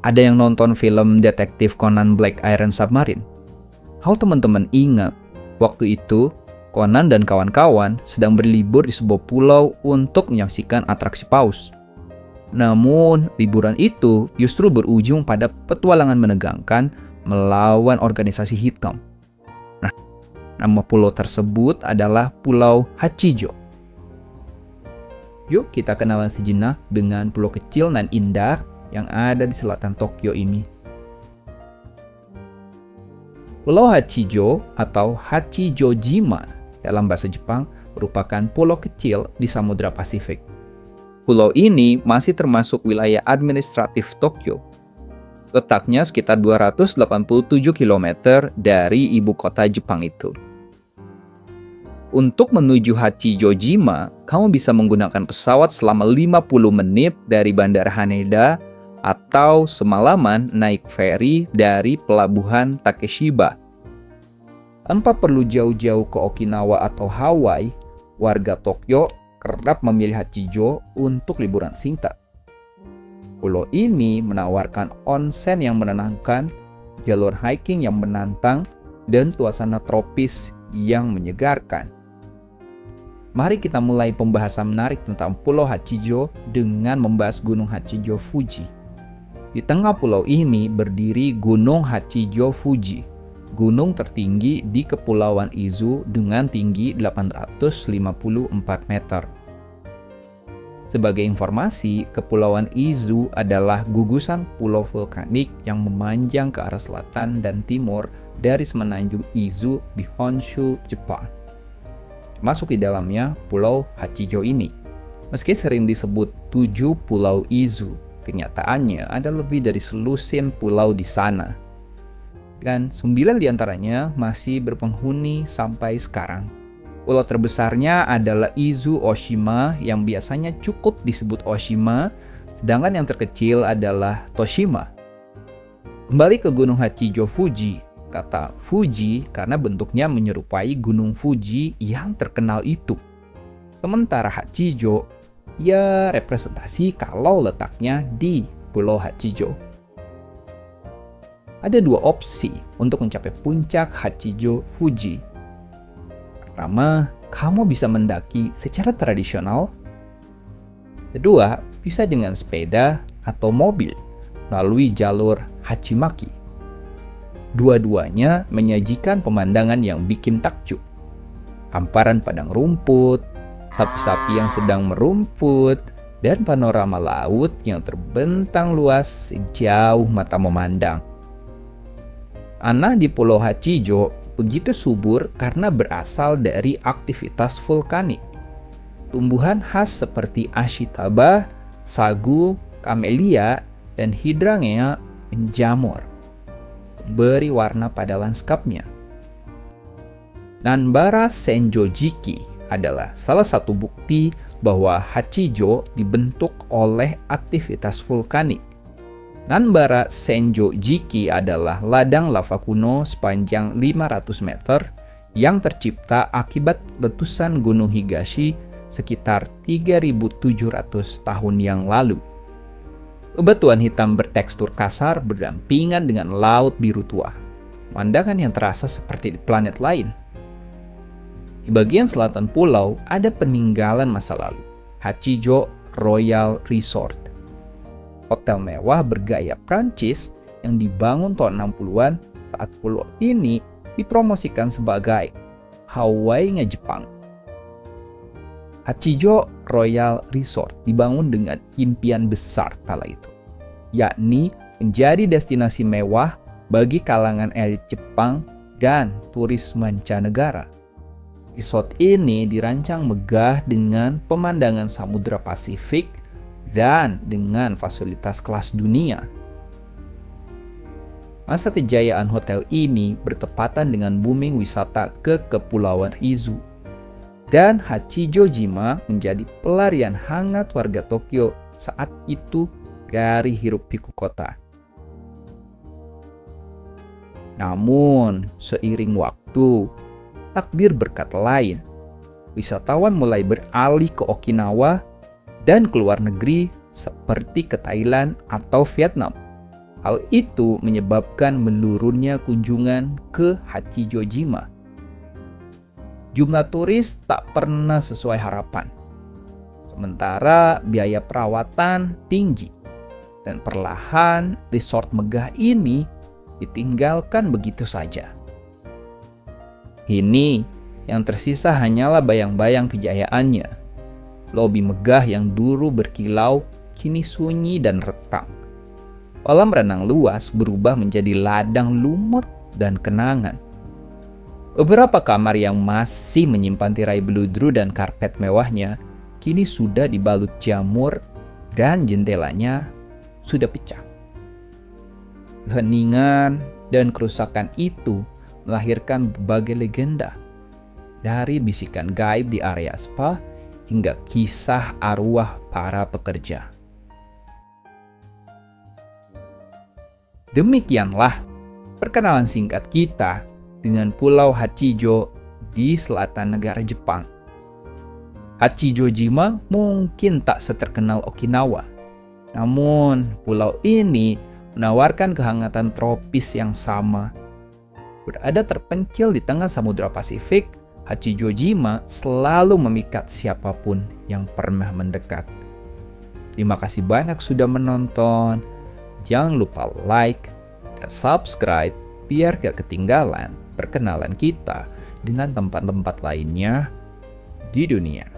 Ada yang nonton film detektif Conan Black Iron Submarine? How teman-teman ingat, waktu itu Conan dan kawan-kawan sedang berlibur di sebuah pulau untuk menyaksikan atraksi paus. Namun, liburan itu justru berujung pada petualangan menegangkan melawan organisasi hitam. Nah, nama pulau tersebut adalah Pulau Hachijo. Yuk kita kenalan sejenak dengan pulau kecil nan indah yang ada di selatan Tokyo ini. Pulau Hachijo atau Hachijojima dalam bahasa Jepang merupakan pulau kecil di Samudra Pasifik. Pulau ini masih termasuk wilayah administratif Tokyo. Letaknya sekitar 287 km dari ibu kota Jepang itu. Untuk menuju Hachijojima, kamu bisa menggunakan pesawat selama 50 menit dari Bandara Haneda atau semalaman naik feri dari pelabuhan Takeshiba. Tanpa perlu jauh-jauh ke Okinawa atau Hawaii, warga Tokyo kerap memilih Hachijo untuk liburan singkat. Pulau ini menawarkan onsen yang menenangkan, jalur hiking yang menantang, dan suasana tropis yang menyegarkan. Mari kita mulai pembahasan menarik tentang Pulau Hachijo dengan membahas Gunung Hachijo Fuji. Di tengah pulau ini berdiri Gunung Hachijo Fuji, gunung tertinggi di Kepulauan Izu dengan tinggi 854 meter. Sebagai informasi, Kepulauan Izu adalah gugusan pulau vulkanik yang memanjang ke arah selatan dan timur dari semenanjung Izu di Honshu, Jepang. Masuk di dalamnya Pulau Hachijo ini. Meski sering disebut 7 Pulau Izu, kenyataannya ada lebih dari selusin pulau di sana. Dan 9 diantaranya masih berpenghuni sampai sekarang. Pulau terbesarnya adalah Izu Oshima yang biasanya cukup disebut Oshima, sedangkan yang terkecil adalah Toshima. Kembali ke Gunung Hachijo Fuji, kata Fuji karena bentuknya menyerupai Gunung Fuji yang terkenal itu. Sementara Hachijo ya representasi kalau letaknya di Pulau Hachijo. Ada 2 opsi untuk mencapai puncak Hachijo Fuji. Pertama, kamu bisa mendaki secara tradisional. Kedua, bisa dengan sepeda atau mobil melalui jalur Hachimaki. Dua-duanya menyajikan pemandangan yang bikin takjub. Hamparan padang rumput, sapi-sapi yang sedang merumput, dan panorama laut yang terbentang luas sejauh mata memandang. Tanah di Pulau Hachijo begitu subur karena berasal dari aktivitas vulkanik. Tumbuhan khas seperti ashitaba, sagu, kamelia, dan hydrangea menjamur, beri warna pada lanskapnya. Nanbara Senjojiki adalah salah satu bukti bahwa Hachijo dibentuk oleh aktivitas vulkanik. Nanbara Senjojiki adalah ladang lava kuno sepanjang 500 meter yang tercipta akibat letusan Gunung Higashi sekitar 3.700 tahun yang lalu. Bebatuan hitam bertekstur kasar berdampingan dengan laut biru tua. Pemandangan yang terasa seperti di planet lain. Di bagian selatan pulau ada peninggalan masa lalu, Hachijo Royal Resort. Hotel mewah bergaya Prancis yang dibangun tahun 60-an saat pulau ini dipromosikan sebagai Hawaii-nya Jepang. Hachijo Royal Resort dibangun dengan impian besar kala itu, yakni menjadi destinasi mewah bagi kalangan elit Jepang dan turis mancanegara. Resort ini dirancang megah dengan pemandangan Samudra Pasifik dan dengan fasilitas kelas dunia. Masa kejayaan hotel ini bertepatan dengan booming wisata ke Kepulauan Izu. Dan Hachijojima menjadi pelarian hangat warga Tokyo saat itu dari hiruk-pikuk kota. Namun, seiring waktu, takdir berkata lain. Wisatawan mulai beralih ke Okinawa dan ke luar negeri seperti ke Thailand atau Vietnam. Hal itu menyebabkan menurunnya kunjungan ke Hachijojima. Jumlah turis tak pernah sesuai harapan. Sementara biaya perawatan tinggi dan perlahan resort megah ini ditinggalkan begitu saja. Kini yang tersisa hanyalah bayang-bayang kejayaannya. Lobi megah yang dulu berkilau kini sunyi dan retak. Kolam renang luas berubah menjadi ladang lumut dan kenangan. Beberapa kamar yang masih menyimpan tirai beludru dan karpet mewahnya kini sudah dibalut jamur dan jendelanya sudah pecah. Keheningan dan kerusakan itu melahirkan berbagai legenda, dari bisikan gaib di area spa hingga kisah arwah para pekerja. Demikianlah perkenalan singkat kita dengan Pulau Hachijo di selatan negara Jepang. Hachijojima mungkin tak seterkenal Okinawa, namun pulau ini menawarkan kehangatan tropis yang sama. Berada terpencil di tengah Samudra Pasifik, Hachijojima selalu memikat siapapun yang pernah mendekat. Terima kasih banyak sudah menonton. Jangan lupa like dan subscribe biar gak ketinggalan perkenalan kita dengan tempat-tempat lainnya di dunia.